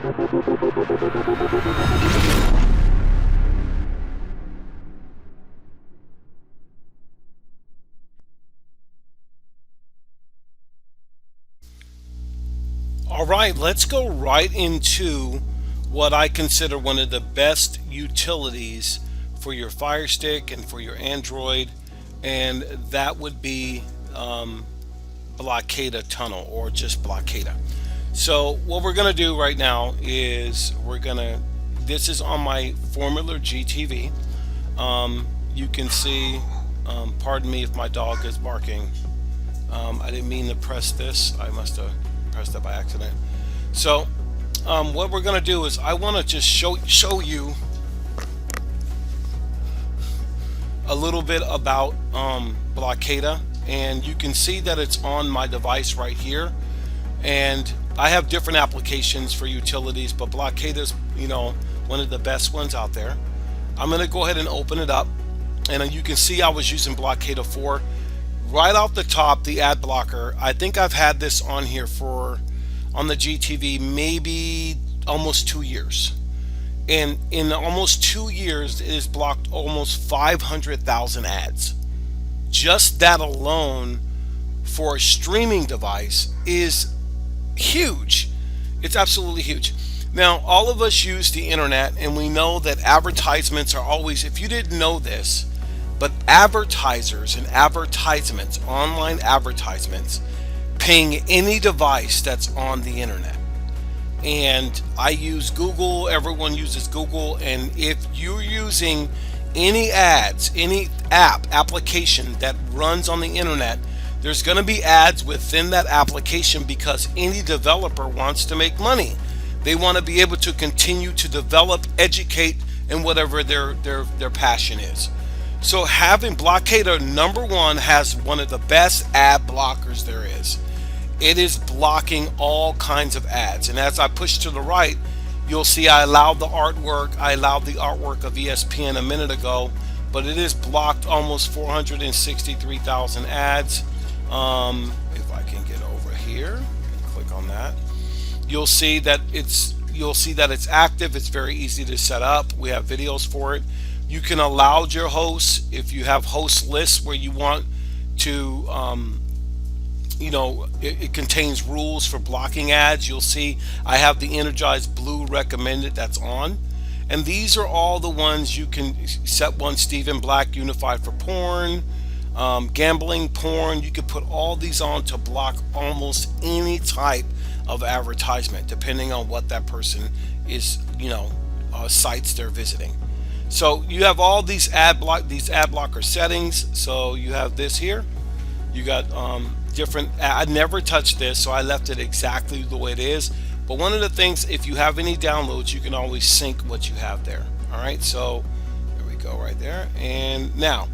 All right, let's go right into what I consider one of the best utilities for your Fire Stick and for your Android, and that would be Blokada Tunnel, or just Blokada. So what we're gonna do right now is this is on my Formula GTV. You can see, pardon me if my dog is barking. I didn't mean to press this. I must have pressed that by accident. So what we're gonna do is I want to just show you a little bit about Blokada, and you can see that it's on my device right here. And I have different applications for utilities, but Blokada is, one of the best ones out there. I'm going to go ahead and open it up, and you can see I was using Blokada 4. Right off the top, the ad blocker, I think I've had this on here on the GTV, maybe almost 2 years. And in almost 2 years, it has blocked almost 500,000 ads. Just that alone for a streaming device is huge. It's absolutely huge. Now, all of us use the internet, and we know that advertisements are always, if you didn't know this, but advertisers and advertisements, online advertisements, ping any device that's on the internet. And I use Google, everyone uses Google, and if you're using any ads, any application that runs on the internet, there's going to be ads within that application, because any developer wants to make money. They want to be able to continue to develop, educate, and whatever their passion is. So having Blokada, number one, has one of the best ad blockers there is. It is blocking all kinds of ads. And as I push to the right, you'll see I allowed the artwork. I allowed the artwork of ESPN a minute ago, but it is blocked almost 463,000 ads. If I can get over here and click on that, you'll see that it's active. It's very easy to set up. We have videos for it. You can allow your hosts, if you have host lists where you want to, it contains rules for blocking ads. You'll see I have the Energized Blue recommended that's on. And these are all the ones you can set. One, Stephen Black Unified for porn, gambling, porn. You could put all these on to block almost any type of advertisement, depending on what that person is, sites they're visiting. So you have all these ad blocker settings. So you have this here. You got different. I never touched this, so I left it exactly the way it is. But one of the things, if you have any downloads, you can always sync what you have there. All right, so there we go right there. And now,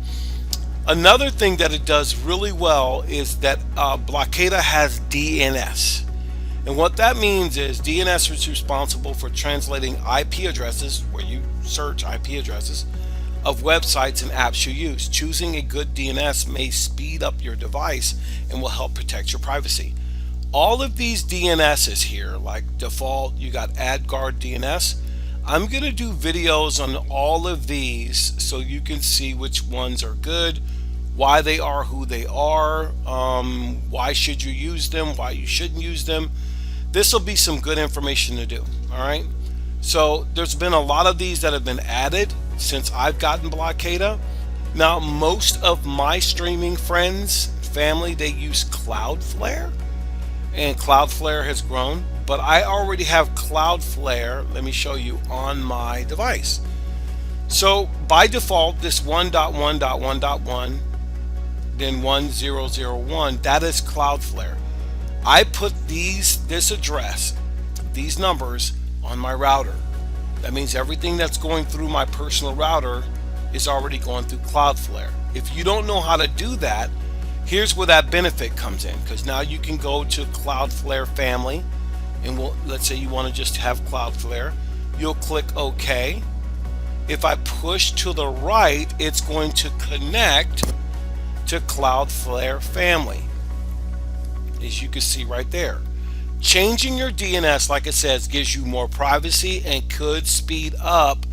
another thing that it does really well is that Blokada has DNS. And what that means is DNS is responsible for translating IP addresses, where you search IP addresses, of websites and apps you use. Choosing a good DNS may speed up your device and will help protect your privacy. All of these DNSs here, like default, you got AdGuard DNS. I'm going to do videos on all of these so you can see which ones are good, why they are who they are, why should you use them, why you shouldn't use them. This will be some good information to do. All right. So there's been a lot of these that have been added since I've gotten Blokada. Now, most of my streaming friends, family, they use Cloudflare, and Cloudflare has grown, but I already have Cloudflare, let me show you, on my device. So by default, this 1.1.1.1, then 1001, that is Cloudflare. I put this address, these numbers, on my router. That means everything that's going through my personal router is already going through Cloudflare. If you don't know how to do that, here's where that benefit comes in, because now you can go to Cloudflare family, and let's say you want to just have Cloudflare. You'll click OK. If I push to the right, it's going to connect to Cloudflare family, as you can see right there. Changing your DNS, like it says, gives you more privacy and could speed up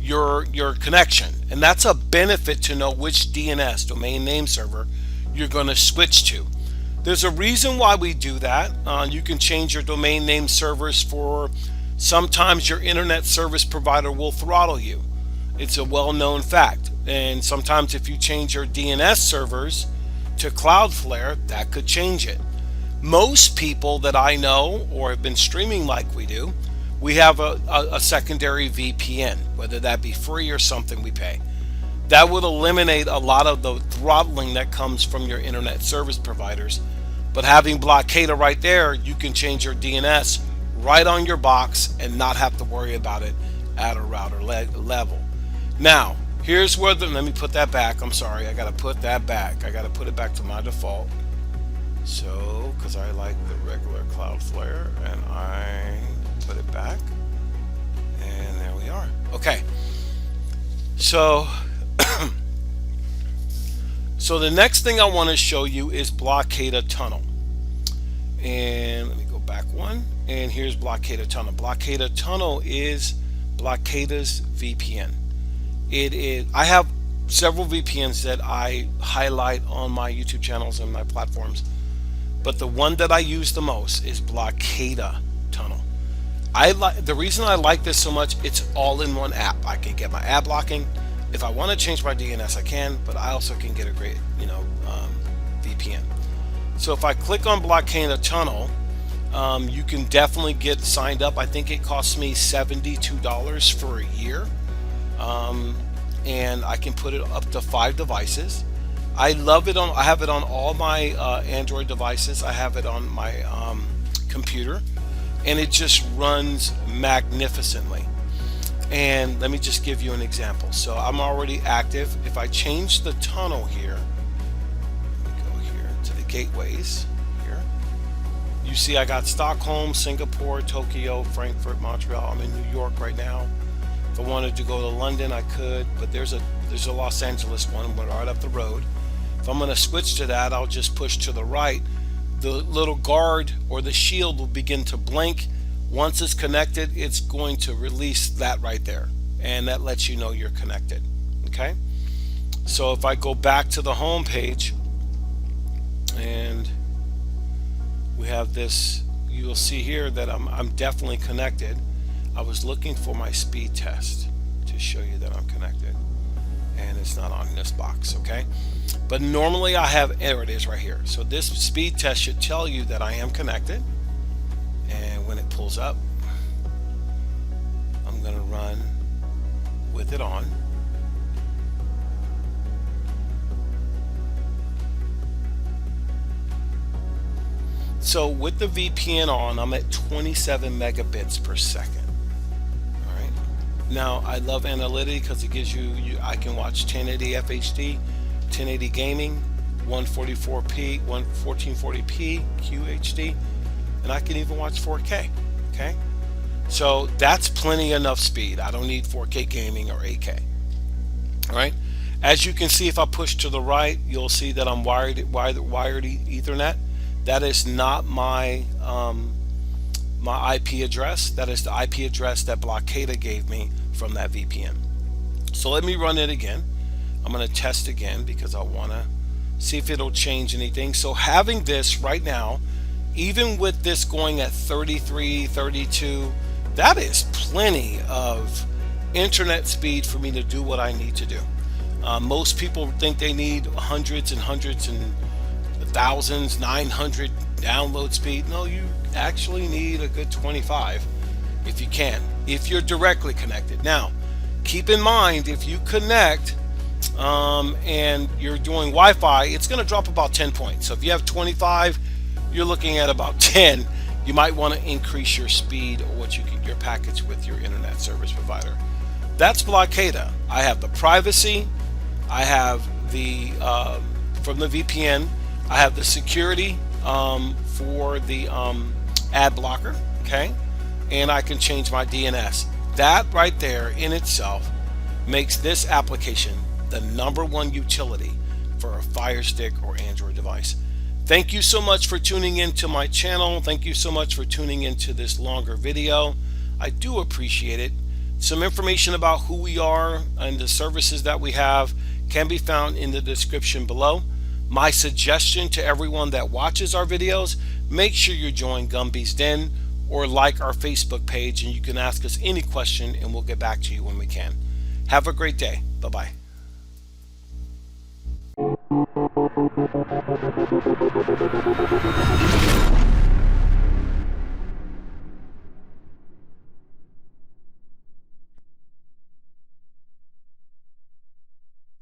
your connection. And that's a benefit to know which DNS, domain name server, you're going to switch to. There's a reason why we do that. You can change your domain name servers for sometimes your internet service provider will throttle you. It's a well-known fact. And sometimes if you change your DNS servers to Cloudflare, that could change it. Most people that I know or have been streaming like we do, we have a secondary VPN, whether that be free or something we pay. That would eliminate a lot of the throttling that comes from your internet service providers. But having Blokada right there, you can change your DNS right on your box and not have to worry about it at a router level. Now, here's where let me put that back. I'm sorry, I got to put that back. I got to put it back to my default. So, because I like the regular Cloudflare, and I put it back, and there we are. Okay, so so the next thing I want to show you is Blokada Tunnel. And let me go back one, and here's Blokada Tunnel. Blokada Tunnel is Blokada's VPN. It is. I have several VPNs that I highlight on my YouTube channels and my platforms, but the one that I use the most is Blokada Tunnel. The reason I like this so much, it's all in one app. I can get my ad blocking. If I want to change my DNS, I can, but I also can get a great, VPN. So if I click on Blokada Tunnel, you can definitely get signed up. I think it costs me $72 for a year, and I can put it up to 5 devices. I love it I have it on all my Android devices. I have it on my computer, and it just runs magnificently. And let me just give you an example. So I'm already active. If I change the tunnel here, let me go here to the gateways here. You see I got Stockholm, Singapore, Tokyo, Frankfurt, Montreal. I'm in New York right now. If I wanted to go to London, I could, but there's a Los Angeles one right up the road. If I'm going to switch to that, I'll just push to the right. The little guard or the shield will begin to blink. Once it's connected, it's going to release that right there, and that lets you know you're connected. Okay, so if I go back to the home page and we have this, you'll see here that I'm definitely connected. I was looking for my speed test to show you that I'm connected, and it's not on this box. Okay, but normally I have, there it is right here. So this speed test should tell you that I am connected. And when it pulls up, I'm going to run with it on. So with the VPN on, I'm at 27 megabits per second. All right. Now I love analytics because it gives I can watch 1080 FHD, 1080 gaming, 144p, 1440p QHD. And I can even watch 4K. Okay, so that's plenty enough speed. I don't need 4K gaming or 8K. All right, as you can see, if I push to the right, you'll see that I'm wired Ethernet. That is not my my IP address. That is the IP address that Blokada gave me from that VPN. So let me run it again. I'm going to test again because I want to see if it'll change anything. So having this right now, even with this going at 33, 32, that is plenty of internet speed for me to do what I need to do. Most people think they need hundreds and hundreds and thousands, 900 download speed. No, you actually need a good 25 if you can, if you're directly connected. Now, keep in mind, if you connect and you're doing Wi-Fi, it's going to drop about 10 points. So if you have 25, you're looking at about 10. You might want to increase your speed or your package with your internet service provider. That's Blokada. I have the privacy. I have the from the VPN. I have the security for the ad blocker. Okay, and I can change my DNS. That right there in itself makes this application the #1 utility for a Firestick or Android device. Thank you so much for tuning into my channel. Thank you so much for tuning into this longer video. I do appreciate it. Some information about who we are and the services that we have can be found in the description below. My suggestion to everyone that watches our videos, make sure you join Gumby's Den or like our Facebook page, and you can ask us any question and we'll get back to you when we can. Have a great day. Bye-bye.